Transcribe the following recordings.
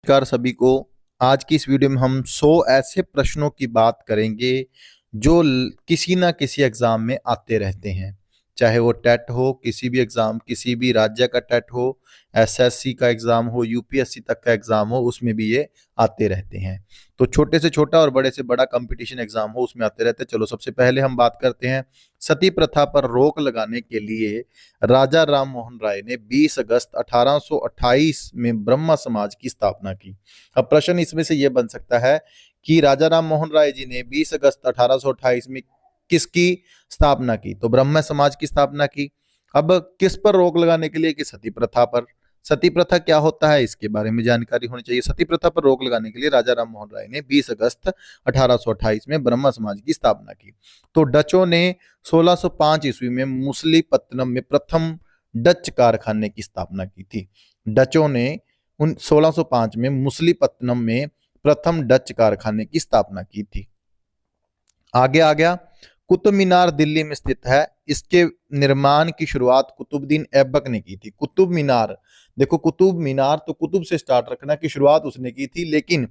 नमस्कार सभी को। आज की इस वीडियो में हम 100 ऐसे प्रश्नों की बात करेंगे जो किसी ना किसी एग्जाम में आते रहते हैं। चाहे वो टेट हो, किसी भी एग्जाम, किसी भी राज्य का टेट हो, एसएससी का एग्जाम हो, यूपीएससी तक का एग्जाम हो, उसमें भी ये आते रहते हैं। तो छोटे से छोटा और बड़े से बड़ा कंपटीशन एग्जाम हो, उसमें आते रहते हैं। चलो सबसे पहले हम बात करते हैं। सती प्रथा पर रोक लगाने के लिए राजा राम मोहन राय ने 20 अगस्त 1828 में ब्रह्मा समाज की स्थापना की। अब प्रश्न इसमें से यह बन सकता है कि राजा राम मोहन राय जी ने 20 अगस्त 1828 में किसकी स्थापना की? तो ब्रह्म समाज की स्थापना की। अब किस पर रोक लगाने के लिए? कि सती प्रथा पर। सती प्रथा क्या होता है इसके बारे में जानकारी होनी चाहिए। सती प्रथा पर रोक लगाने के लिए राजा राम मोहन राय ने 20 अगस्त 1828 में ब्रह्म समाज की स्थापना की। तो डचों ने 1605 ईस्वी में मुसलीपत्तनम में प्रथम डच कारखाने की स्थापना की थी। डचों ने 1605 में मुसलीपत्तनम में प्रथम डच कारखाने की स्थापना की थी। आगे आ गया। कुतुब मीनार दिल्ली में स्थित है। इसके निर्माण की शुरुआत कुतुबुद्दीन ऐबक ने की थी। कुतुब मीनार, देखो कुतुब मीनार तो कुतुब से स्टार्ट रखना की शुरुआत उसने की थी, लेकिन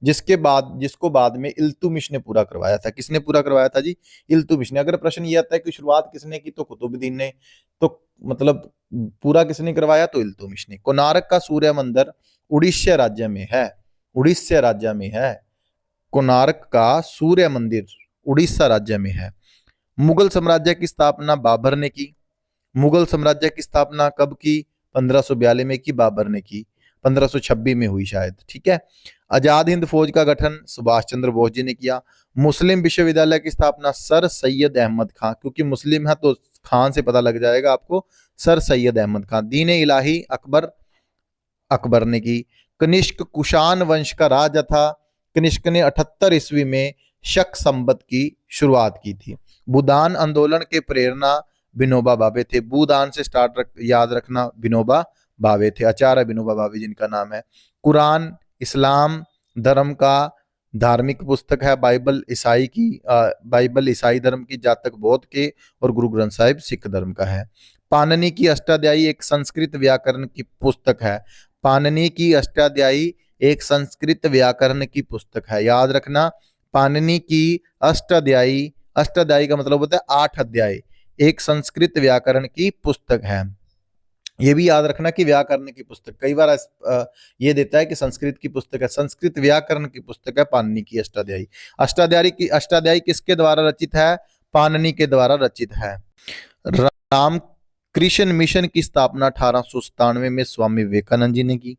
जिसको बाद में इल्तुमिश ने पूरा करवाया था। किसने पूरा करवाया था जी? इल्तुमिश ने। अगर प्रश्न ये आता है कि शुरुआत किसने की, तो कुतुबुद्दीन ने। तो मतलब पूरा किसने करवाया? तो इल्तुमिश ने। कोणार्क का सूर्य मंदिर उड़ीसा राज्य में है। उड़ीसा राज्य में है। कोणार्क का सूर्य मंदिर उड़ीसा राज्य में है। मुगल साम्राज्य की स्थापना बाबर ने की। मुगल साम्राज्य की स्थापना कब की? 1542 में की बाबर ने की। 1526 में हुई शायद। ठीक है। आजाद हिंद फौज का गठन सुभाष चंद्र बोस जी ने किया। मुस्लिम विश्वविद्यालय की स्थापना सर सैयद अहमद खान, क्योंकि मुस्लिम है तो खान से पता लग जाएगा आपको, सर सैयद अहमद खान। दीन इलाही अकबर अकबर ने की। कनिष्क कुषाण वंश का राजा था। कनिष्क ने 78 ईस्वी में शक संवत की शुरुआत की थी। भूदान आंदोलन के प्रेरणा विनोबा भावे थे। भूदान से याद रखना, विनोबा भावे थे। आचार्य विनोबा भावे जिनका नाम है। कुरान इस्लाम धर्म का धार्मिक पुस्तक है। बाइबल ईसाई धर्म की, जातक बौद्ध के, और गुरु ग्रंथ साहिब सिख धर्म का है। पाणिनि की अष्टाध्यायी एक संस्कृत व्याकरण की पुस्तक है। पाणिनि की अष्टाध्यायी एक संस्कृत व्याकरण की पुस्तक है। याद रखना, पाणिनि की अष्टाध्यायी, अष्टाध्यायी का मतलब होता है 8 अध्याय, एक संस्कृत व्याकरण की पुस्तक है। ये भी याद रखना कि व्याकरण की पुस्तक, कई बार ये देता है कि संस्कृत की पुस्तक है, संस्कृत व्याकरण की पुस्तक है पाणिनि की अष्टाध्यायी। अष्टाध्यायी किसके द्वारा रचित है? पाणिनि के द्वारा रचित है। राम कृष्ण मिशन की स्थापना 1897 में स्वामी विवेकानंद जी ने की।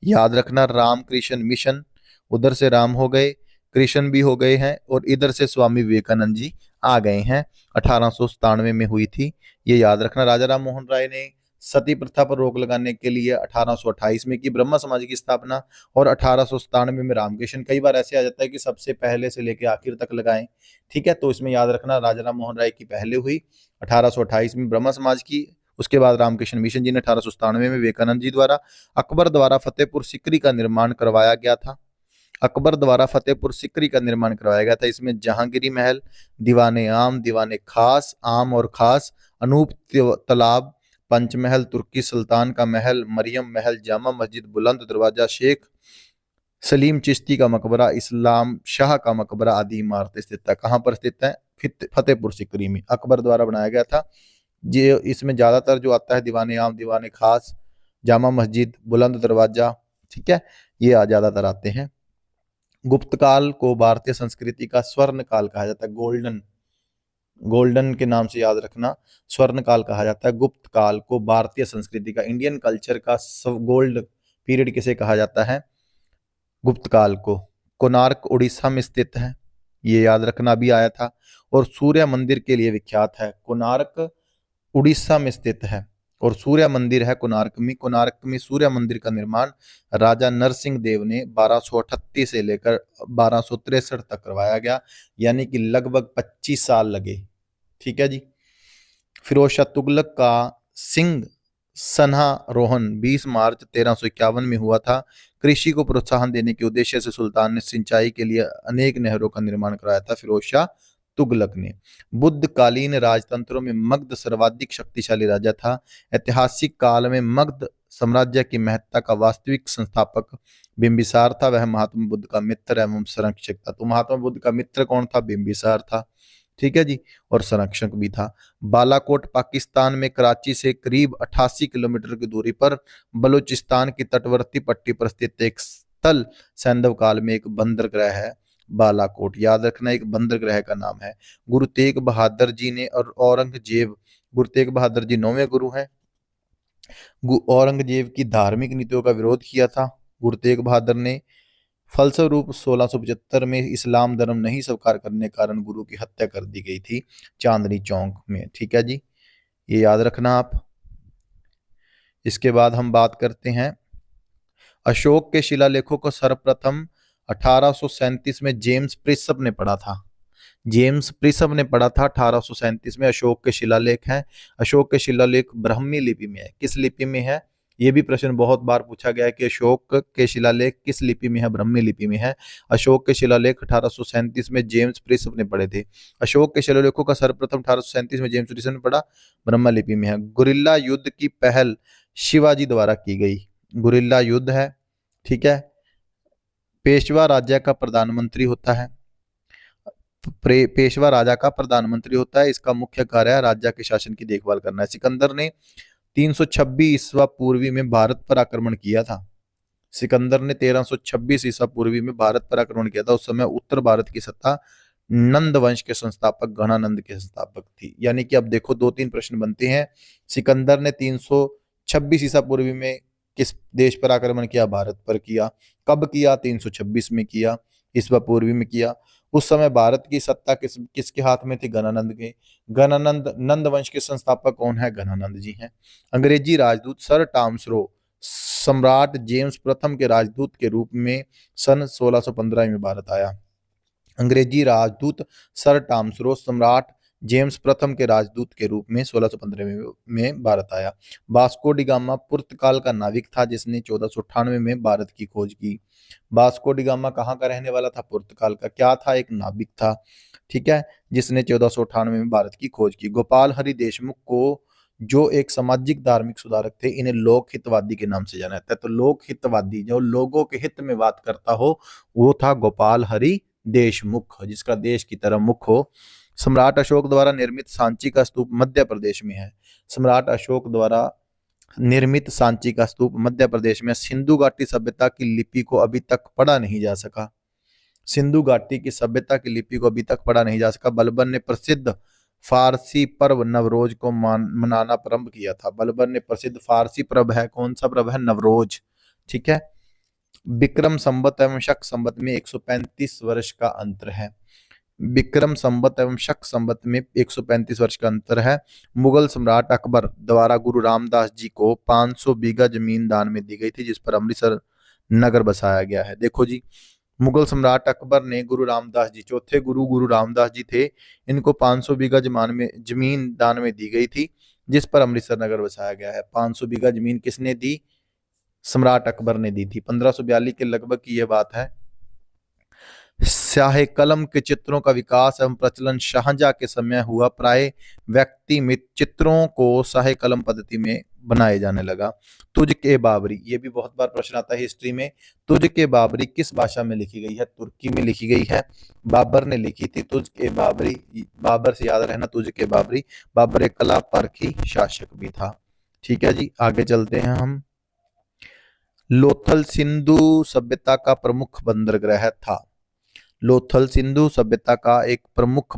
याद रखना, राम कृष्ण मिशन, उधर से राम हो गए, कृष्ण भी हो गए हैं, और इधर से स्वामी विवेकानंद जी आ गए हैं। 1897 में हुई थी, ये याद रखना। राजा राम मोहन राय ने सती प्रथा पर रोक लगाने के लिए 1828 में की ब्रह्मा समाज की स्थापना, और 1897 में रामकृष्ण। कई बार ऐसे आ जाता है कि सबसे पहले से लेकर आखिर तक लगाएं। ठीक है, तो इसमें याद रखना राजा राम मोहन राय की पहले हुई 1828 में ब्रह्मा समाज की, उसके बाद रामकृष्ण मिशन जी ने 1897 में विवेकानंद जी द्वारा। अकबर द्वारा फतेहपुर सिकरी का निर्माण करवाया गया था। अकबर द्वारा फतेहपुर सिकरी का निर्माण करवाया गया था। इसमें जहांगीरी महल, दीवाने आम, दीवाने खास, आम और खास, अनूप तालाब, पंचमहल, तुर्की सुल्तान का महल, मरियम महल, जामा मस्जिद, बुलंद दरवाजा, शेख सलीम चिश्ती का मकबरा, इस्लाम शाह का मकबरा आदि इमारतें स्थित है। कहाँ पर स्थित है? फतेहपुर सिकरी में। अकबर द्वारा बनाया गया था। ये इसमें ज्यादातर जो आता है दीवाने आम, दीवाने खास, जामा मस्जिद, बुलंद दरवाजा, ठीक है, ये ज्यादातर आते हैं। गुप्त काल को भारतीय संस्कृति का स्वर्ण काल कहा जाता है। गोल्डन, गोल्डन के नाम से याद रखना, स्वर्ण काल कहा जाता है गुप्त काल को। भारतीय संस्कृति का, इंडियन कल्चर का गोल्ड पीरियड किसे कहा जाता है? गुप्त काल को। कोणार्क उड़ीसा में स्थित है, ये याद रखना, भी आया था। और सूर्य मंदिर के लिए विख्यात है। कोणार्क उड़ीसा में स्थित है और सूर्य मंदिर है कोणार्क में। कोणार्क में सूर्य मंदिर का निर्माण राजा नरसिंह देव ने 1238 से लेकर 1263 तक करवाया गया, यानी कि लगभग 25 साल लगे। ठीक है जी। फिरोज शाह तुगलक का सिंह सन्हारोहण 20 मार्च 1351 में हुआ था। कृषि को प्रोत्साहन देने के उद्देश्य से सुल्तान ने सिंचाई के लिए अनेक नहरों का निर्माण कराया था। फिरोज शाह तुगलक ने। बुद्धकालीन राजतंत्रों में मगध सर्वाधिक शक्तिशाली राजा था। ऐतिहासिक काल में मगध साम्राज्य की महत्ता का वास्तविक संस्थापक बिंबिसार था, वह महात्मा बुद्ध का मित्र एवं संरक्षक था। तो महात्मा बुद्ध का मित्र कौन था? बिंबिसार था, ठीक है जी, और संरक्षक भी था। बालाकोट पाकिस्तान में कराची से करीब 88 किलोमीटर की दूरी पर बलूचिस्तान की तटवर्ती पट्टी पर स्थित एक स्थल सैंधव काल में एक बंदरगाह है। बालाकोट याद रखना, एक बंदरगाह का नाम है। गुरु तेग बहादुर जी ने और औरंगजेब, गुरु तेग बहादुर जी 9वें गुरु हैं। औरंगजेब की धार्मिक नीतियों का विरोध किया था गुरु तेग बहादुर ने। फलस्वरूप 1675 में इस्लाम धर्म नहीं स्वीकार करने के कारण गुरु की हत्या कर दी गई थी चांदनी चौक में, ठीक है जी, ये याद रखना आप। इसके बाद हम बात करते हैं अशोक के शिलालेखों को सर्वप्रथम 1837 में जेम्स प्रिस्प ने पढ़ा था। जेम्स प्रिस्प ने पढ़ा था 1837 में। अशोक के शिलालेख हैं। अशोक के शिलालेख ब्राह्मी लिपि में है। किस लिपि में है? ये भी प्रश्न बहुत बार पूछा गया है कि अशोक के शिलालेख किस लिपि में है? ब्राह्मी लिपि में है। अशोक के शिलालेख 1837 में जेम्स प्रिस्प ने पढ़े थे। अशोक के शिलालेखों का सर्वप्रथम 1837 में जेम्स प्रिस्प ने पढ़ा, ब्राह्मी लिपि में है। गुरिल्ला युद्ध की पहल शिवाजी द्वारा की गई। गुरिल्ला युद्ध है, ठीक है। पेशवा राज्य का प्रधानमंत्री होता है। पेशवा राजा का प्रधानमंत्री होता है। इसका मुख्य कार्य है राज्य के शासन की देखभाल करना है। सिकंदर ने 326 ईस्वा पूर्वी में भारत पर आक्रमण किया था। सिकंदर ने 1326 ईसा पूर्वी में भारत पर आक्रमण किया था। उस समय उत्तर भारत की सत्ता नंद वंश के संस्थापक घनानंद के संस्थापक थी। यानी कि अब देखो 2-3 प्रश्न बनते हैं। सिकंदर ने 326 ईसा पूर्वी में किस देश पर आक्रमण किया? भारत पर किया। कब किया? 326 में किया, ईसा पूर्वी में किया। उस समय भारत की सत्ता किसके हाथ में थी? घनानंद के। घनानंद नंद वंश के संस्थापक कौन है? घनानंद जी हैं। अंग्रेजी राजदूत सर टॉमस्रो सम्राट जेम्स प्रथम के राजदूत के रूप में सन 1615 में भारत आया। अंग्रेजी राजदूत सर टॉमस्रो सम्राट जेम्स प्रथम के राजदूत के रूप में 1615 में भारत आया। वास्को डी गामा पुर्तगाल का नाविक था जिसने 1498 में भारत की खोज की। वास्को डी गामा कहाँ का रहने वाला था? पुर्तगाल का। क्या था? एक नाविक था, ठीक है, जिसने 1498 में भारत की खोज की। गोपाल हरि देशमुख को, जो एक सामाजिक धार्मिक सुधारक थे, इन्हें लोक हितवादी के नाम से जाना जाता है। तो लोक हितवादी, जो लोगों के हित में बात करता हो, वो था गोपाल हरि देशमुख, जिसका देश की तरफ मुख हो। सम्राट अशोक द्वारा निर्मित सांची का स्तूप मध्य प्रदेश में है। सम्राट अशोक द्वारा निर्मित सांची का स्तूप मध्य प्रदेश में। सिंधु घाटी सभ्यता की लिपि को अभी तक पढ़ा नहीं जा सका। सिंधु घाटी की सभ्यता की लिपि को अभी तक पढ़ा नहीं जा सका। बलबन ने प्रसिद्ध फारसी पर्व नवरोज को मनाना प्रारंभ किया था। बलबन ने प्रसिद्ध फारसी पर्व है, कौन सा पर्व है? नवरोज, ठीक है। विक्रम संवत एवं शक संवत में 135 वर्ष का अंतर है। विक्रम संवत एवं शक संवत में 135 वर्ष का अंतर है। मुगल सम्राट अकबर द्वारा गुरु रामदास जी को 500 बीघा जमीन दान में दी गई थी, जिस पर अमृतसर नगर बसाया गया है। देखो जी, मुगल सम्राट अकबर ने गुरु रामदास जी, चौथे गुरु रामदास जी थे, इनको 500 बीघा जमीन दान में दी गई थी, जिस पर अमृतसर नगर बसाया गया है। 500 बीघा जमीन किसने दी? सम्राट अकबर ने दी थी। 1542 के लगभग की यह बात है। स्याह कलम के चित्रों का विकास एवं प्रचलन शाहजहां के समय हुआ। प्राय व्यक्ति चित्रों को स्याह कलम पद्धति में बनाए जाने लगा। तुझ के बाबरी, ये भी बहुत बार प्रश्न आता है हिस्ट्री में। तुझ के बाबरी किस भाषा में लिखी गई है? तुर्की में लिखी गई है। बाबर ने लिखी थी तुझ के बाबरी। बाबर से याद रहना, तुझ के बाबरी। बाबर एक कला परखी शासक भी था, ठीक है जी। आगे चलते हैं हम। लोथल सिंधु सभ्यता का प्रमुख बंदरगाह था। लोथल सिंधु सभ्यता का एक प्रमुख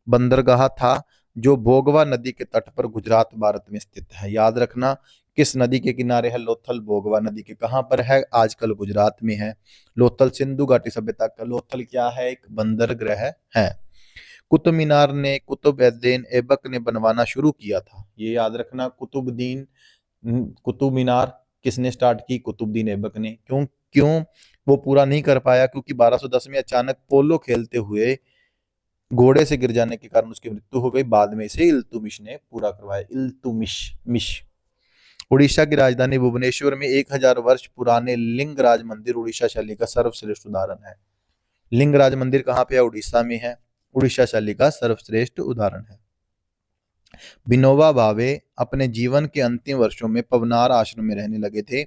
बंदरगाह था जो भोगवा नदी के तट पर गुजरात भारत में स्थित है। याद रखना, किस नदी के किनारे है? लोथल भोगवा नदी के। कहां पर है? आजकल गुजरात में है। लोथल सिंधु घाटी सभ्यता का, लोथल क्या है? एक बंदरगाह है। कुतुब मीनार ने कुतुबुद्दीन ऐबक ने बनवाना शुरू किया था। ये याद रखना, कुतुब मीनार किसने स्टार्ट की? कुतुबुद्दीन ऐबक ने। क्यों क्यों वो पूरा नहीं कर पाया? क्योंकि 1210 में अचानक पोलो खेलते हुए घोड़े से गिर जाने के कारण उसकी मृत्यु हो गई। बाद में इसे इल्तुमिश ने पूरा करवाया। इल्तुमिश। उड़ीसा की राजधानी भुवनेश्वर में 1000 वर्ष पुराने लिंगराज मंदिर उड़ीसा शैली का सर्वश्रेष्ठ उदाहरण है। लिंगराज मंदिर कहाँ पे है? उड़ीसा में है। उड़ीसा शैली का सर्वश्रेष्ठ उदाहरण है। विनोबा भावे अपने जीवन के अंतिम वर्षों में पवनार आश्रम में रहने लगे थे।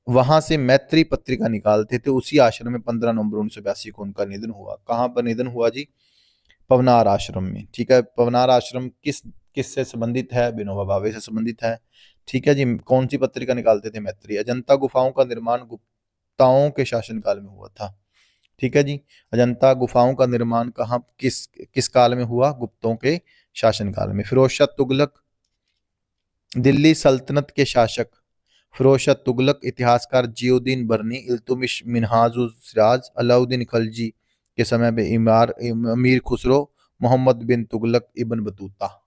वहां से मैत्री पत्रिका निकालते थे। उसी आश्रम में 15 नवंबर 1982 को उनका निधन हुआ। कहाँ पर निधन हुआ जी? पवनार आश्रम में। ठीक है, पवनार आश्रम किस से संबंधित है? विनोबा भावे से संबंधित है। ठीक है जी। कौन सी पत्रिका निकालते थे? मैत्री। अजंता गुफाओं का निर्माण गुप्ताओं के शासनकाल में हुआ था। ठीक है जी। अजंता गुफाओं का निर्माण कहाँ किस किस काल में हुआ? गुप्तों के शासनकाल में। फिरोज शाह तुगलक दिल्ली सल्तनत के शासक। फिरोज शाह तुगलक इतिहासकार जियोद्दीन बर्नी, इल्तुमिश, मिन्हाजुल सिराज, अलाउद्दीन खलजी के समय में अमीर खुसरो, मोहम्मद बिन तुगलक, इब्न बतूता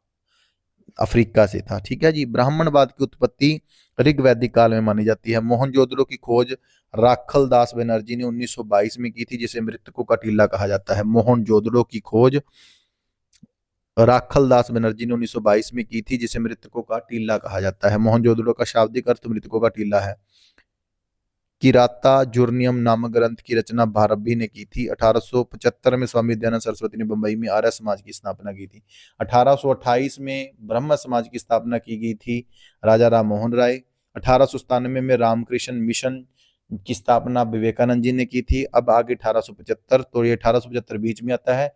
अफ्रीका से था। ठीक है जी। ब्राह्मणवाद की उत्पत्ति ऋग्वैदिक काल में मानी जाती है। मोहनजोदड़ो की खोज राखल दास बनर्जी ने 1922 में की थी, जिसे मृतकों का टीला कहा जाता है। मोहनजोदड़ो की खोज राखल दास बनर्जी ने 1922 में की थी, जिसे मृतकों का टीला कहा जाता है। मोहनजोदड़ो का शाब्दिक अर्थ मृतकों का टीला है। किराता जूर्नियम नामक ग्रंथ की रचना भारतभी ने की थी। 1875 में स्वामी दयानंद सरस्वती ने बंबई में आर्य समाज की स्थापना की थी। 1828 में ब्रह्म समाज की स्थापना की गई थी राजा राम मोहन राय। 1897 में रामकृष्ण मिशन की स्थापना विवेकानंद जी ने की थी। अब आगे 1875, तो ये 1875 बीच में आता है,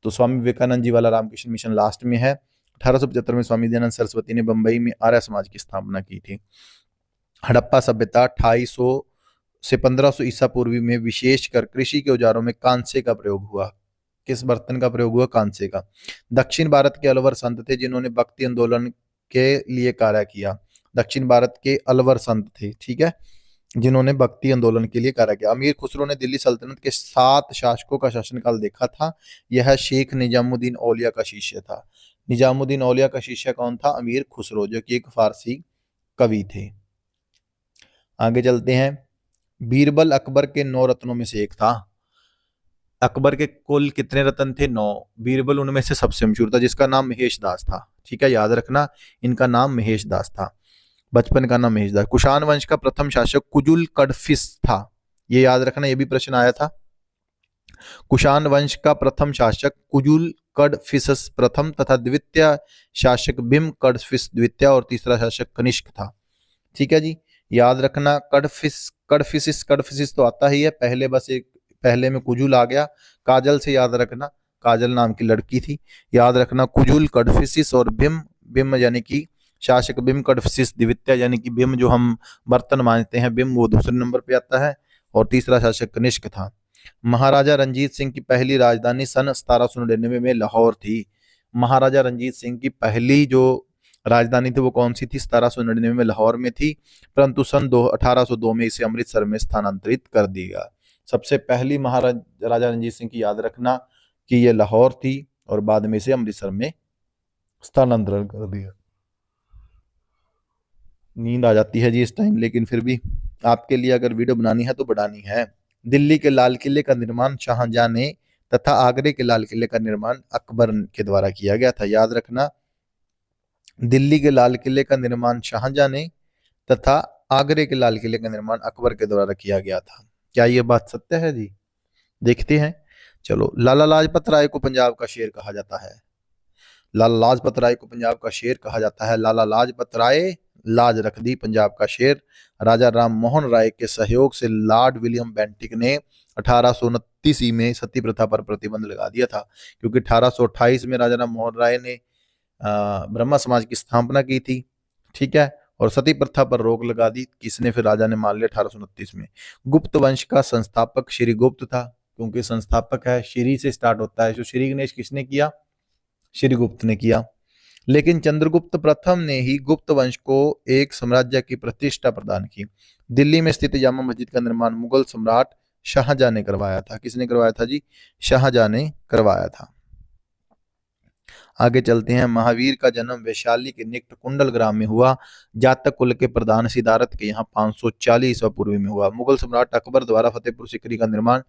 तो स्वामी विवेकानंद जी वाला रामकृष्ण मिशन लास्ट में है। 1875 में स्वामी दयानंद सरस्वती ने बंबई में आर्य समाज की स्थापना की थी। हड़प्पा सभ्यता 2800 से 1500 ईसा पूर्वी में विशेषकर कृषि के औजारों में कांसे का प्रयोग हुआ। किस बर्तन का प्रयोग हुआ? कांसे का। दक्षिण भारत के अलवर संत थे जिन्होंने भक्ति आंदोलन के लिए कार्य किया। दक्षिण भारत के अलवर संत थे, ठीक है, जिन्होंने भक्ति आंदोलन के लिए कार्य किया। अमीर खुसरो ने दिल्ली सल्तनत के 7 शासकों का शासनकाल देखा था। यह शेख निजामुद्दीन औलिया का शिष्य था। निजामुद्दीन औलिया का शिष्य कौन था? अमीर खुसरो, जो कि एक फारसी कवि थे। आगे चलते हैं। बीरबल अकबर के 9 रत्नों में से एक था। अकबर के कुल कितने रत्न थे? 9। बीरबल उनमें से सबसे मशहूर था, जिसका नाम महेश दास था। ठीक है, याद रखना, इनका नाम महेश दास था। बचपन का नाम महेश दास। कुषाण वंश का प्रथम शासक कुजुल कडफिस था। ये याद रखना, ये भी प्रश्न आया था। कुषाण वंश का प्रथम शासक कुजुल कडफिसस प्रथम तथा द्वितीय शासक बिम कडफिस द्वितीय और तीसरा शासक कनिष्क था। ठीक है जी। याद रखना, कडफिसिस तो आता ही है, पहले बस एक पहले में कुजुल आ गया। काजल से याद रखना, काजल नाम की लड़की थी। याद रखना कुजुल कडफिसिस और बिम, बिम यानी कि शासक बिम कडफिसिस द्वितीय, यानी कि बिम जो हम बर्तन मांजते हैं बिम, वो दूसरे नंबर पे आता है, और तीसरा शासक कनिष्क था। महाराजा रंजीत सिंह की पहली राजधानी सन 1799 में लाहौर थी। महाराजा रंजीत सिंह की पहली जो राजधानी थी वो कौन सी थी? 1799 में लाहौर में थी, परंतु सन 1802 में इसे अमृतसर में स्थानांतरित कर दिया। सबसे पहली महाराजा रंजीत सिंह की याद रखना कि ये लाहौर थी और बाद में इसे अमृतसर में स्थानांतरण कर दिया। नींद आ जाती है जी इस टाइम, लेकिन फिर भी आपके लिए अगर वीडियो बनानी है तो बनानी है। दिल्ली के लाल किले का निर्माण शाहजहां ने तथा आगरे के लाल किले का निर्माण अकबर के द्वारा किया गया था। याद रखना, दिल्ली के लाल किले का निर्माण शाहजहां ने तथा आगरे के लाल किले का निर्माण अकबर के द्वारा किया गया था। क्या यह बात सत्य है जी? देखते हैं। चलो, लाला लाजपत राय को पंजाब का शेर कहा जाता है। लाला लाजपत राय को पंजाब का शेर कहा जाता है। लाला लाजपत राय लाज रख दी पंजाब का शेर। राजा राम मोहन राय के सहयोग से लॉर्ड विलियम बेंटिक ने 1829 ईस्वी में सती प्रथा पर प्रतिबंध लगा दिया था, क्योंकि 1828 में राजा राम मोहन राय ने ब्रह्मा समाज की स्थापना की थी। ठीक है, और सती प्रथा पर रोक लगा दी। किसने? फिर राजा ने मान लिया 1829 में। गुप्त वंश का संस्थापक श्री गुप्त था, क्योंकि संस्थापक है श्री से स्टार्ट होता है, तो श्री गणेश किसने किया? श्री गुप्त ने किया। लेकिन चंद्रगुप्त प्रथम ने ही गुप्त वंश को एक साम्राज्य की प्रतिष्ठा प्रदान की। दिल्ली में स्थित जामा मस्जिद का निर्माण मुगल सम्राट शाहजहां ने करवाया था। किसने करवाया था जी? शाहजहां ने करवाया था। आगे चलते हैं। महावीर का जन्म वैशाली के निकट कुंडल ग्राम में हुआ। जातक कुल के प्रधान सिद्धार्थ के यहाँ 540 ईसा पूर्व में हुआ। मुगल सम्राट अकबर द्वारा फतेहपुर सीकरी का निर्माण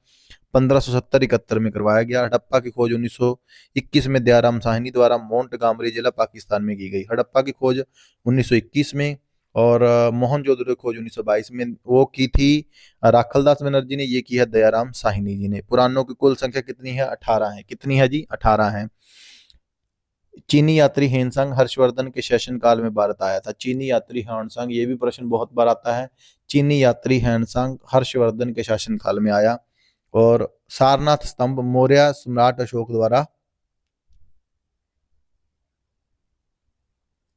1570-71 में करवाया गया। हड़प्पा की खोज 1921 में दयाराम साहनी द्वारा मोंटगामरी जिला पाकिस्तान में की गई। हड़प्पा की खोज 1921 में, और मोहनजोदड़ो की खोज 1922 में वो की थी राखलदास बनर्जी ने, ये की है दयाराम साहनी जी ने। पुराणों की कुल संख्या कितनी है? 18 है। कितनी है जी? 18 है। चीनी यात्री हेनसांग हर्षवर्धन के शासन काल में भारत आया था। चीनी यात्री हेनसांग, ये भी प्रश्न बहुत बार आता है। चीनी यात्री हेनसांग हर्षवर्धन के शासन काल में आया। और सारनाथ स्तंभ मौर्य सम्राट अशोक द्वारा,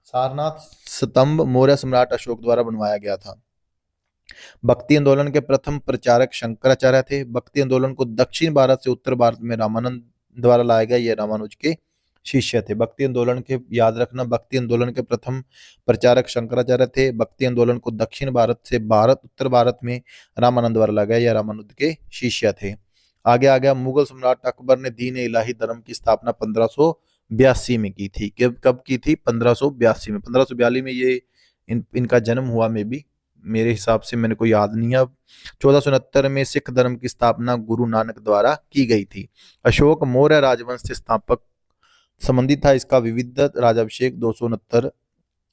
सारनाथ स्तंभ मौर्य सम्राट अशोक द्वारा बनवाया गया था। भक्ति आंदोलन के प्रथम प्रचारक शंकराचार्य थे। भक्ति आंदोलन को दक्षिण भारत से उत्तर भारत में रामानंद द्वारा लाया गया, ये रामानुज के शिष्य थे। भक्ति आंदोलन के, याद रखना, भक्ति आंदोलन के प्रथम प्रचारक शंकराचार्य थे। भक्ति आंदोलन को दक्षिण भारत से उत्तर भारत में रामानंद द्वारा लाया गया, यह रामानुज के शिष्य थे। आगे आ गया, मुगल सम्राट अकबर ने दीन इलाही धर्म की स्थापना 1582 में की थी। कब की थी? 1582 में। 1542 में ये इनका जन्म हुआ, में भी मेरे हिसाब से, मैंने कोई याद नहीं है अब। 1469 में सिख धर्म की स्थापना गुरु नानक द्वारा की गई थी। अशोक मौर्य राजवंश से स्थापक संबंधित था। इसका विविध राजाभिषेक 269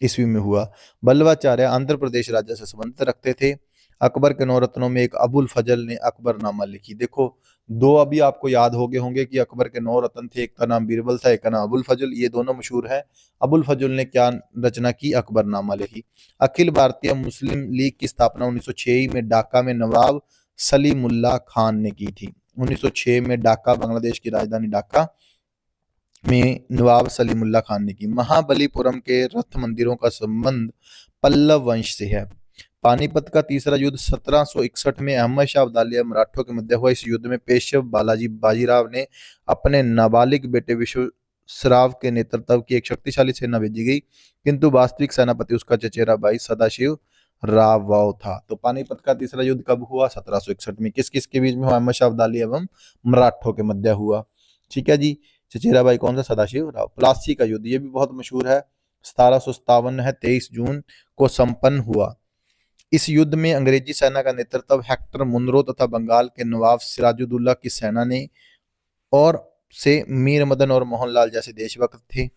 ईस्वी में हुआ। बल्लवाचार्य आंध्र प्रदेश राज्य से संबंधित रखते थे। अकबर के 9 रत्नों में एक अबुल फजल ने अकबरनामा लिखी। देखो, दो अभी आपको याद हो गए होंगे कि अकबर के 9 रत्न थे, एक का नाम बीरबल था, एक का नाम अबुल फजल, ये दोनों मशहूर है। अबुल फजल ने क्या रचना की? अकबरनामा लिखी। अखिल भारतीय मुस्लिम लीग की स्थापना 1906 में ढाका में नवाब सलीमुल्लाह खान ने की थी। 1906 में ढाका, बांग्लादेश की राजधानी ढाका में नवाब सलीमुल्लाह खान ने की। महाबलीपुरम के रथ मंदिरों का संबंध पल्लव वंश से है। पानीपत का तीसरा युद्ध 1761 में अहमद शाह अब्दाली मराठों के मध्य हुआ। इस युद्ध में पेशव बालाजी बाजीराव ने अपने नाबालिग बेटे विश्वसराव के नेतृत्व की एक शक्तिशाली सेना भेजी गई, किंतु वास्तविक सेनापति उसका चचेरा भाई सदाशिव राव था। तो पानीपत का तीसरा युद्ध कब हुआ? 1761 में। किस किस के बीच में हुआ? अहमद शाह अब्दाली एवं मराठों के मध्य हुआ। ठीक है जी। चचेरा भाई कौन सा? सदाशिव राव। प्लासी का युद्ध, ये भी बहुत मशहूर है, 1757 है, 23 जून को संपन्न हुआ। इस युद्ध में अंग्रेजी सेना का नेतृत्व हेक्टर मुनरो तथा बंगाल के नवाब सिराजुद्दौला की सेना ने, और से मीर मदन और मोहनलाल जैसे देशभक्त थे।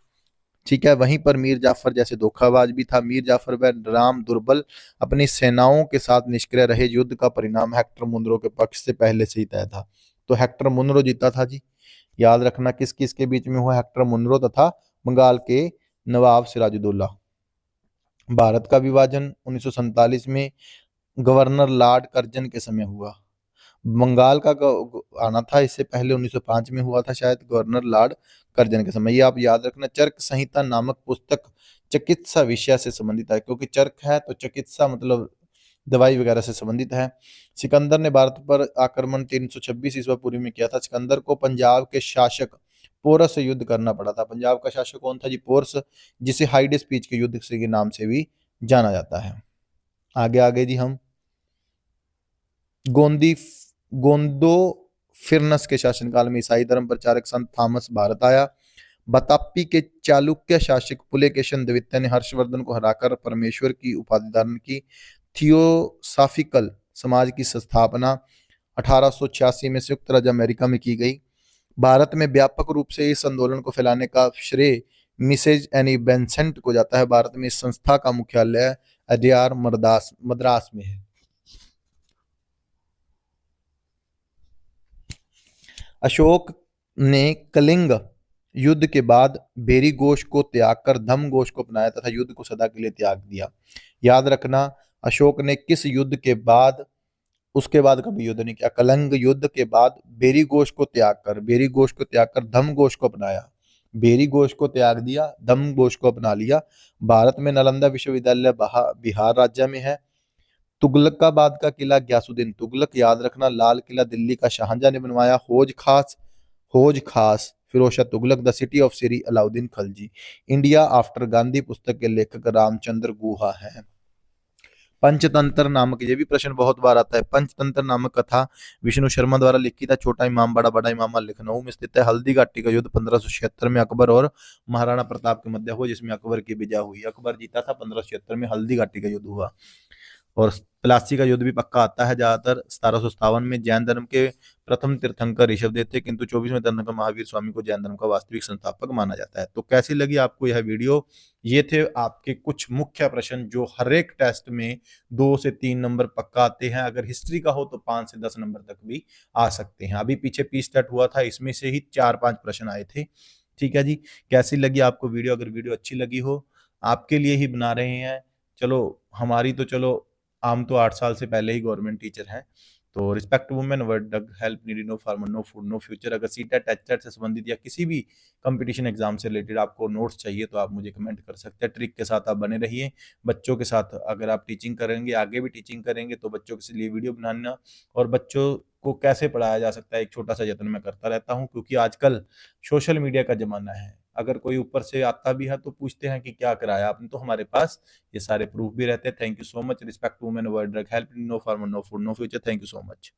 ठीक है। वहीं पर मीर जाफर जैसे धोखाबाज भी था। मीर जाफर व राम दुर्बल अपनी सेनाओं के साथ निष्क्रिय रहे। युद्ध का परिणाम हेक्टर मुनरो के पक्ष से पहले से ही तय था। तो हेक्टर मुनरो जीता था जी। याद रखना, किस किस के बीच में हुआ? हेक्टर मुनरो तथा बंगाल के नवाब सिराजुद्दौला। भारत का विभाजन 1947 में गवर्नर लॉर्ड कर्जन के समय हुआ। बंगाल का आना था, इससे पहले 1905 में हुआ था शायद, गवर्नर लॉर्ड कर्जन के समय। ये आप याद रखना। चर्क संहिता नामक पुस्तक चिकित्सा विषय से संबंधित है, क्योंकि चर्क है तो चिकित्सा मतलब दवाई वगैरह से संबंधित है। सिकंदर ने भारत पर आक्रमण 326 ईस्वी पूर्व में किया था। सिकंदर को पंजाब के शासक पोरस से युद्ध करना पड़ा था। पंजाब का शासक कौन था जी? पोरस, जिसे हाइड स्पीच के युद्ध के नाम से भी जाना जाता है। आगे आगे जी हम गोंदी गोंदो फिरनस के शासनकाल में ईसाई धर्म प्रचारक संत थॉमस भारत आया। बताप्पी के चालुक्य शासक पुलकेशन द्वितीय ने हर्षवर्धन को हराकर परमेश्वर की उपाधि धारण की। थियोसाफिकल समाज की स्थापना 1886 में संयुक्त राज्य अमेरिका में की गई। भारत में व्यापक रूप से इस आंदोलन को फैलाने का श्रेय मिसेज एनी बेंसेंट को जाता है। भारत में इस संस्था का मुख्यालय अडयार मद्रास में है। अशोक ने कलिंग युद्ध के बाद बेरी घोष को त्याग कर धम्म घोष को अपनाया तथा युद्ध को सदा के लिए त्याग दिया। याद रखना, अशोक ने किस युद्ध के बाद, उसके बाद कभी युद्ध नहीं किया। कलिंग युद्ध के बाद बेरी घोष को त्याग कर धम्म घोष को अपनाया। बेरी घोष को त्याग दिया, धम्म घोष को अपना लिया। भारत में नालंदा विश्वविद्यालय बिहार राज्य में है। तुगलकाबाद का किला गयासुद्दीन तुगलक, याद रखना, लाल किला दिल्ली का शाहजहां ने बनवाया। Hauz Khas Firoz Shah Tughlaq, the city of Siri Alauddin Khalji. India after Gandhi पुस्तक के लेखक रामचंद्र गुहा हैं। पंचतंत्र नामक, ये भी प्रश्न बहुत बार आता है। पंचतंत्र नामक कथा विष्णु शर्मा द्वारा लिखित है। छोटा इमाम बड़ा इमाम लखनऊ में स्थित है। हल्दी घाटी का युद्ध 1576 में अकबर और महाराणा प्रताप के मध्य हुआ, जिसमें अकबर की विजय हुई। अकबर जीता था। 1576 में हल्दी घाटी का युद्ध हुआ। और प्लासी का युद्ध भी पक्का आता है। ज्यादातर 1757 में जैन धर्म के प्रथम तीर्थंकर ऋषभदेव थे, किंतु 24वें तीर्थंकर महावीर स्वामी को जैन धर्म का वास्तविक संस्थापक माना जाता है। तो कैसी लगी आपको यह वीडियो? ये थे आपके कुछ मुख्य प्रश्न जो हर एक टेस्ट में 2 से 3 नंबर पक्का आते हैं। अगर हिस्ट्री का हो तो 5 से 10 नंबर तक भी आ सकते हैं। अभी पीछे पी स्टेट हुआ था, इसमें से ही 4-5 प्रश्न आए थे। ठीक है जी, कैसी लगी आपको वीडियो? अगर वीडियो अच्छी लगी हो, आपके लिए ही बना रहे हैं, चलो हमारी तो चलो हम तो 8 साल से पहले ही गवर्नमेंट टीचर हैं। तो respect women, world help needed, no farmer, no food, no future. अगर सीटेट, एचटेट से संबंधित या किसी भी कंपटीशन एग्जाम से रिलेटेड आपको नोट्स चाहिए तो आप मुझे कमेंट कर सकते हैं। ट्रिक के साथ आप बने रहिए। बच्चों के साथ अगर आप टीचिंग करेंगे, आगे भी टीचिंग करेंगे, तो बच्चों के लिए वीडियो बनाना और बच्चों को कैसे पढ़ाया जा सकता है एक छोटा सा यत्न मैं करता रहता हूँ, क्योंकि आजकल सोशल मीडिया का जमाना है। अगर कोई ऊपर से आता भी है तो पूछते हैं कि क्या कराया आपने, तो हमारे पास ये सारे प्रूफ भी रहते हैं। Thank you so much. Respect women, world help, no farmer, no food, no future. Thank you so much.